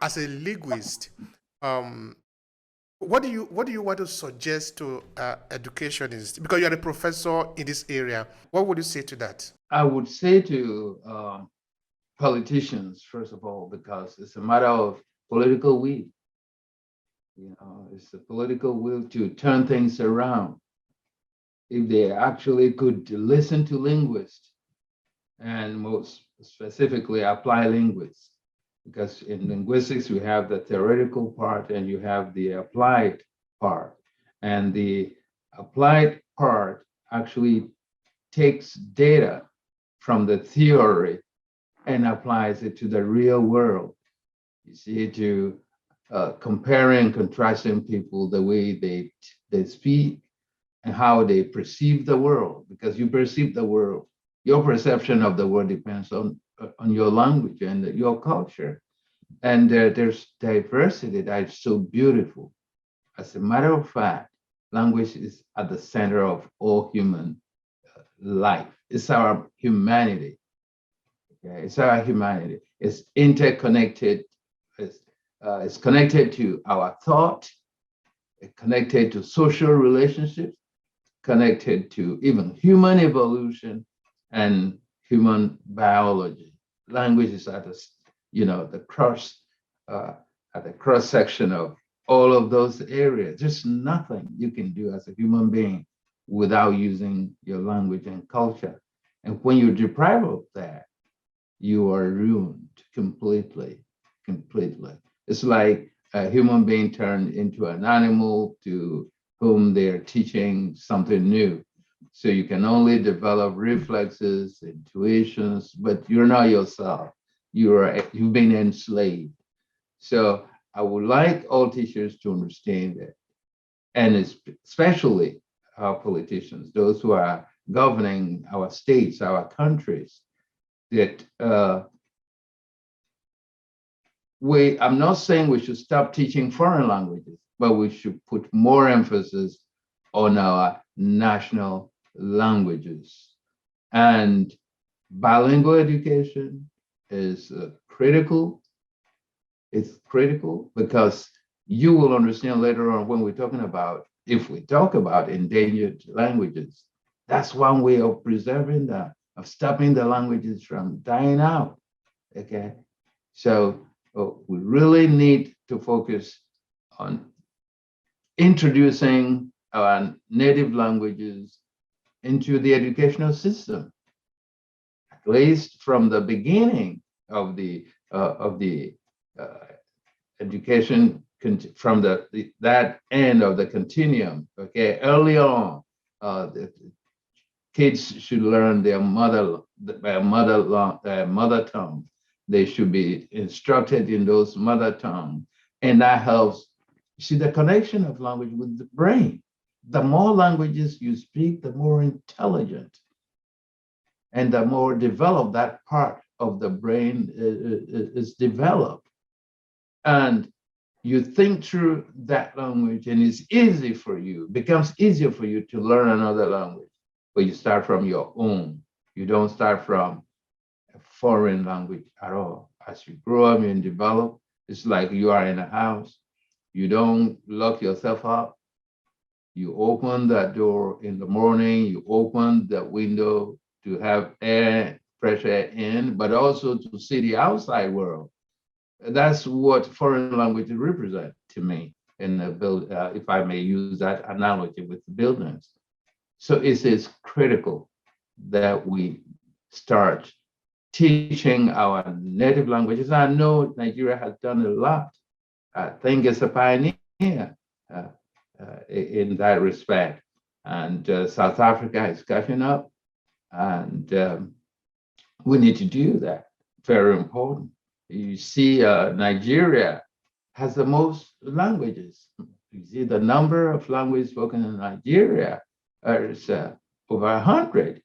as a linguist, um, what do you want to suggest to educationists? Because you're a professor in this area, what would you say to that? I would say to politicians, first of all, because it's a matter of political will. It's a political will to turn things around. If they actually could listen to linguists and most specifically apply linguists, because in linguistics you have the theoretical part and you have the applied part. And the applied part actually takes data from the theory and applies it to the real world. You see, to comparing and contrasting people, the way they speak and how they perceive the world, because you perceive the world. Your perception of the world depends on your language and your culture. And there's diversity that is so beautiful. As a matter of fact, language is at the center of all human life. It's our humanity. Okay? It's our humanity. It's interconnected. It's connected to our thought, it's connected to social relationships, connected to even human evolution and human biology. Language is at the cross section of all of those areas. There's nothing you can do as a human being without using your language and culture. And when you're deprived of that, you are ruined completely. It's like a human being turned into an animal to whom they're teaching something new. So you can only develop reflexes, intuitions, but you're not yourself. You've been enslaved. So I would like all teachers to understand that, and especially our politicians, those who are governing our states, our countries, that I'm not saying we should stop teaching foreign languages, but we should put more emphasis on our national languages. And bilingual education is critical. It's critical because you will understand later on when if we talk about endangered languages, that's one way of preserving them, of stopping the languages from dying out. Okay, so we really need to focus on introducing our native languages into the educational system, at least from the beginning of the education, from that end of the continuum. Okay, early on, the kids should learn their mother tongue. They should be instructed in those mother tongue, and that helps. See the connection of language with the brain. The more languages you speak, the more intelligent and the more developed that part of the brain is developed. And you think through that language, and it's easy for you, becomes easier for you to learn another language, but you start from your own. You don't start from a foreign language at all. As you grow up and develop, it's like you are in a house. You don't lock yourself up. You open that door in the morning, you open the window to have air, fresh air in, but also to see the outside world. That's what foreign languages represent to me, in the if I may use that analogy with buildings. So it is critical that we start teaching our native languages. I know Nigeria has done a lot. I think it's a pioneer in that respect. And South Africa is catching up, and we need to do that. Very important. You see, Nigeria has the most languages. You see, the number of languages spoken in Nigeria is over 100.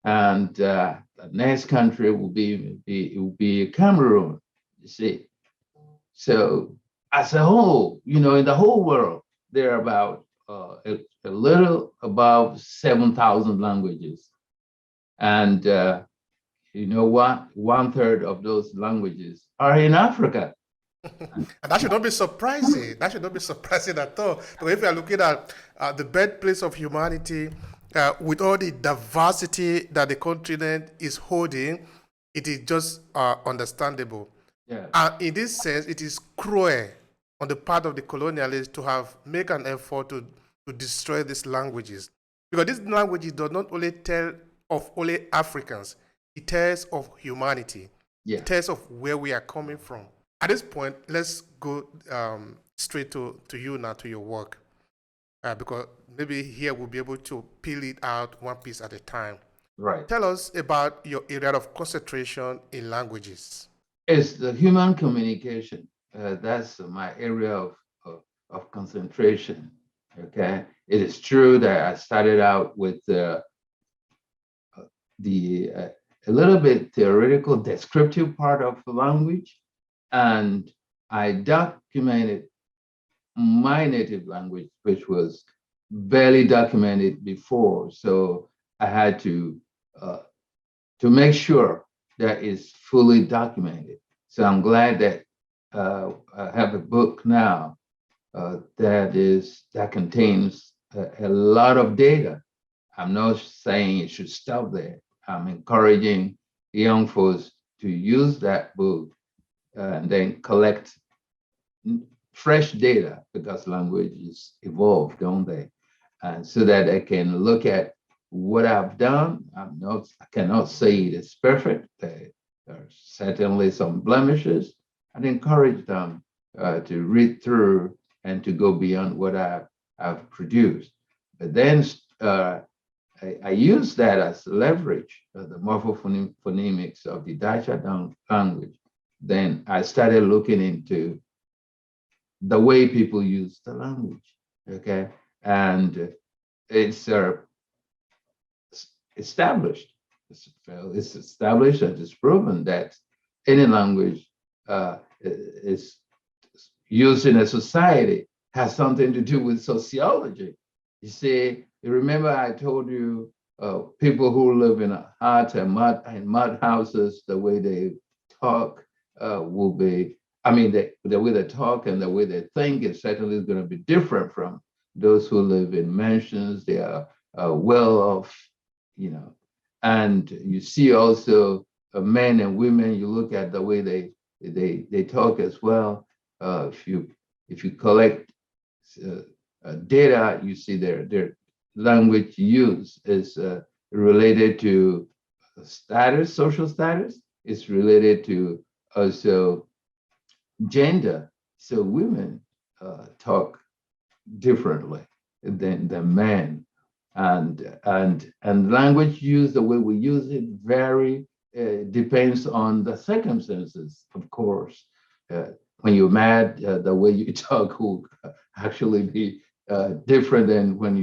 And the next country will be Cameroon, you see. So as a whole, in the whole world, there are about a little above 7,000 languages. And you know what? 1/3 of those languages are in Africa. And that should not be surprising. That should not be surprising at all. But if you are looking at the birthplace of humanity, with all the diversity that the continent is holding, it is just understandable. Yeah, In this sense, it is cruel on the part of the colonialists to have make an effort to destroy these languages. Because these languages do not only tell of only Africans, it tells of humanity. yeah, It tells of where we are coming from. At this point, let's go straight to you now, to your work, because maybe here we'll be able to peel it out one piece at a time. right. Tell us about your area of concentration in languages. It's the human communication. That's my area of concentration. Okay. It is true that I started out with the a little bit theoretical descriptive part of the language, and I documented my native language, which was barely documented before. So I had to make sure that it's fully documented. So I'm glad that I have a book now that contains a lot of data. I'm not saying it should stop there. I'm encouraging young folks to use that book and then collect fresh data because languages evolve, don't they? And so that I can look at what I've done. I cannot say it is perfect. There are certainly some blemishes. I'd encourage them to read through and to go beyond what I've produced. But then I use that as leverage, the morphophonemics of the Dacha language. Then I started looking into the way people use the language, okay? And it's established. It's established and it's proven that any language is used in a society has something to do with sociology. You see, you remember I told you people who live in a hut and mud houses, the way they talk will be, I mean, the way they talk and the way they think is certainly going to be different from those who live in mansions. They are well off, you know. And you see also men and women. You look at the way they talk as well. If you collect data, you see their language use is related to status, social status. It's related to also gender. So women talk differently than men, and language use, the way we use it, vary. Depends on the circumstances, of course. When you're mad, the way you talk will actually be different than when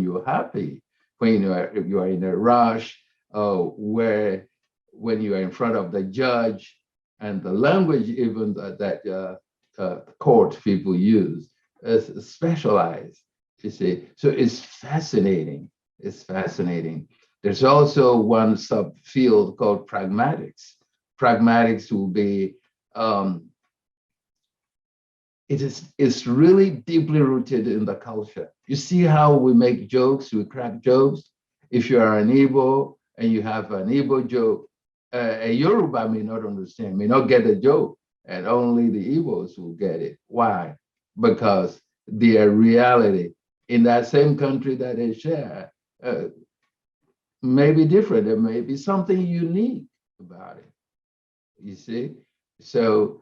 you're happy. When you are in a rush, where when you are in front of the judge, and the language even that court people use is specialized. You see, so it's fascinating. It's fascinating. There's also one subfield called pragmatics. Pragmatics will be it's really deeply rooted in the culture. You see how we make jokes, we crack jokes. If you are an Igbo and you have an Igbo joke, a Yoruba may not understand, may not get the joke, and only the Igbos will get it. Why? Because their reality in that same country that they share may be different. There may be something unique about it. You see? So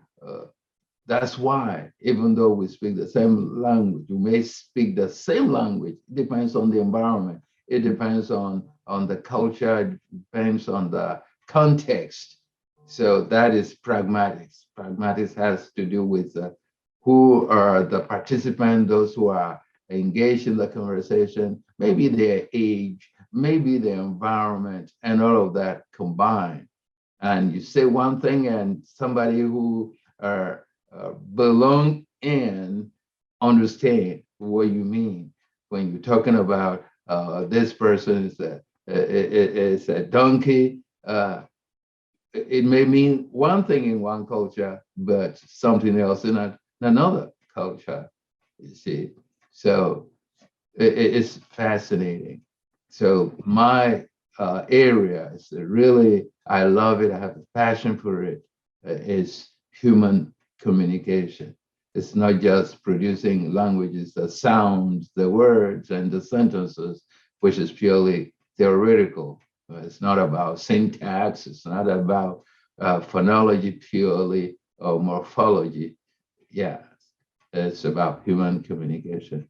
that's why, even though we speak the same language, we may speak the same language. It depends on the environment. It depends on the culture. It depends on the context. So that is pragmatics. Pragmatics has to do with who are the participants, those who are engaged in the conversation, maybe their age, maybe their environment, and all of that combined. And you say one thing, and somebody who belong in understand what you mean when you're talking about this person is a donkey. it may mean one thing in one culture, but something else in another culture, you see. So it's fascinating. So my area is really, I love it. I have a passion for it. Is human communication. It's not just producing languages, the sounds, the words, and the sentences, which is purely theoretical. It's not about syntax. It's not about phonology purely or morphology. Yeah, it's about human communication.